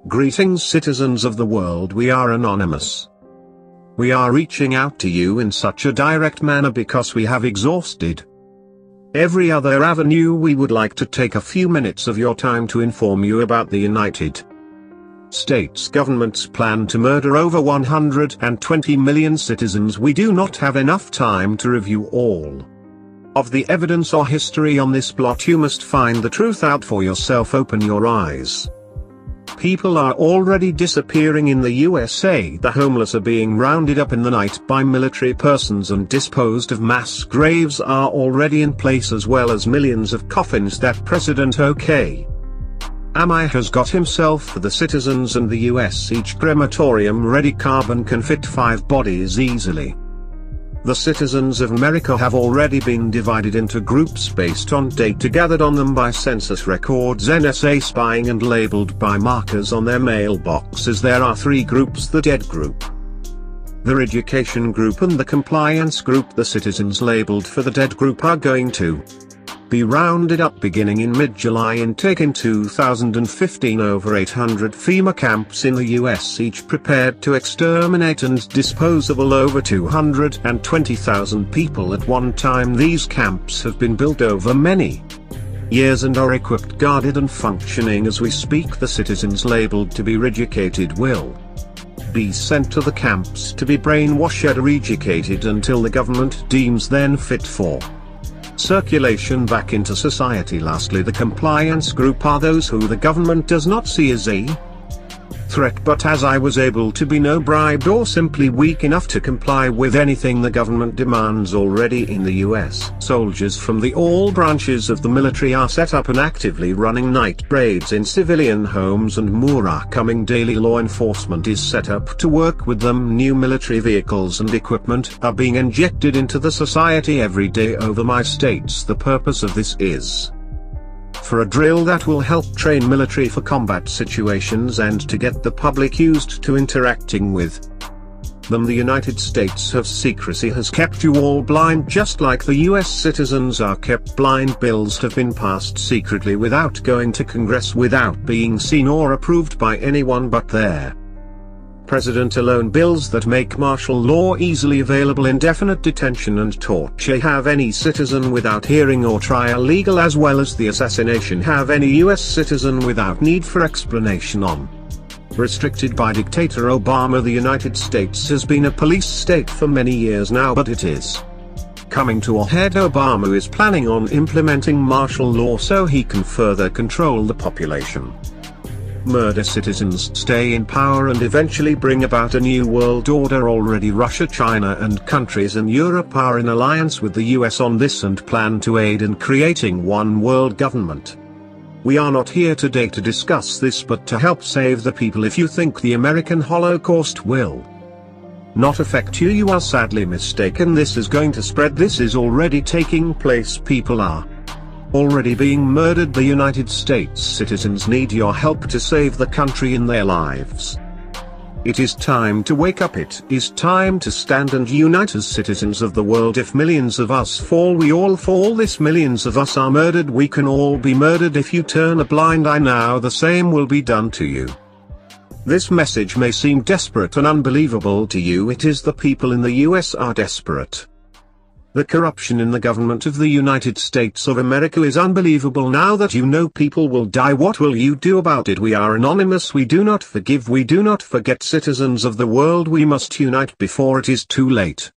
Greetings citizens of the world, we are anonymous. We are reaching out to you in such a direct manner because we have exhausted every other avenue. We would like to take a few minutes of your time to inform you about the United States government's plan to murder over 120 million citizens. We do not have enough time to review all of the evidence or history on this plot. You must find the truth out for yourself. Open your eyes. People are already disappearing in the USA. The homeless are being rounded up in the night by military persons and disposed of. Mass graves are already in place, as well as millions of coffins that President OK. Ami has got himself for the citizens and the US. Each crematorium-ready carbon can fit 5 bodies easily. The citizens of America have already been divided into groups based on data gathered on them by census records, NSA spying, and labeled by markers on their mailboxes. There are 3 groups: the dead group, the education group, and the compliance group. The citizens labeled for the dead group are going to be rounded up beginning in mid-July. Intake in 2015: over 800 FEMA camps in the US, each prepared to exterminate and dispose of over 220,000 people at one time. These camps have been built over many years and are equipped, guarded and functioning as we speak. The citizens labeled to be re-educated will be sent to the camps to be brainwashed or educated until the government deems them fit for circulation back into society. Lastly, the compliance group are those who the government does not see as a threat, but as I was able to be no bribed or simply weak enough to comply with anything the government demands. Already in the US, soldiers from all branches of the military are set up and actively running night raids in civilian homes, and more are coming daily. Law enforcement is set up to work with them. New military vehicles and equipment are being injected into the society every day over my states. The purpose of this is for a drill that will help train military for combat situations and to get the public used to interacting with them. The United States of secrecy has kept you all blind, just like the US citizens are kept blind. Bills have been passed secretly without going to Congress, without being seen or approved by anyone but their president alone. Bills that make martial law easily available, indefinite detention and torture, have any citizen without hearing or trial legal, as well as the assassination have any US citizen without need for explanation on. Restricted by dictator Obama. The United States has been a police state for many years now, but it is coming to a head. Obama is planning on implementing martial law so he can further control the population, murder citizens, stay in power, and eventually bring about a new world order. Already Russia, China, and countries in Europe are in alliance with the US on this and plan to aid in creating one world government. We are not here today to discuss this, but to help save the people. If you think the American Holocaust will not affect you, you are sadly mistaken. This is going to spread. This is already taking place. People are already being murdered. The United States citizens need your help to save the country in their lives. It is time to wake up. It is time to stand and unite as citizens of the world. If millions of us fall, we all fall. This millions of us are murdered. We can all be murdered. If you turn a blind eye now, the same will be done to you. This message may seem desperate and unbelievable to you. It is. The people in the US are desperate. The corruption in the government of the United States of America is unbelievable. Now that you know people will die, what will you do about it? We are anonymous. We do not forgive. We do not forget. Citizens of the world, we must unite before it is too late.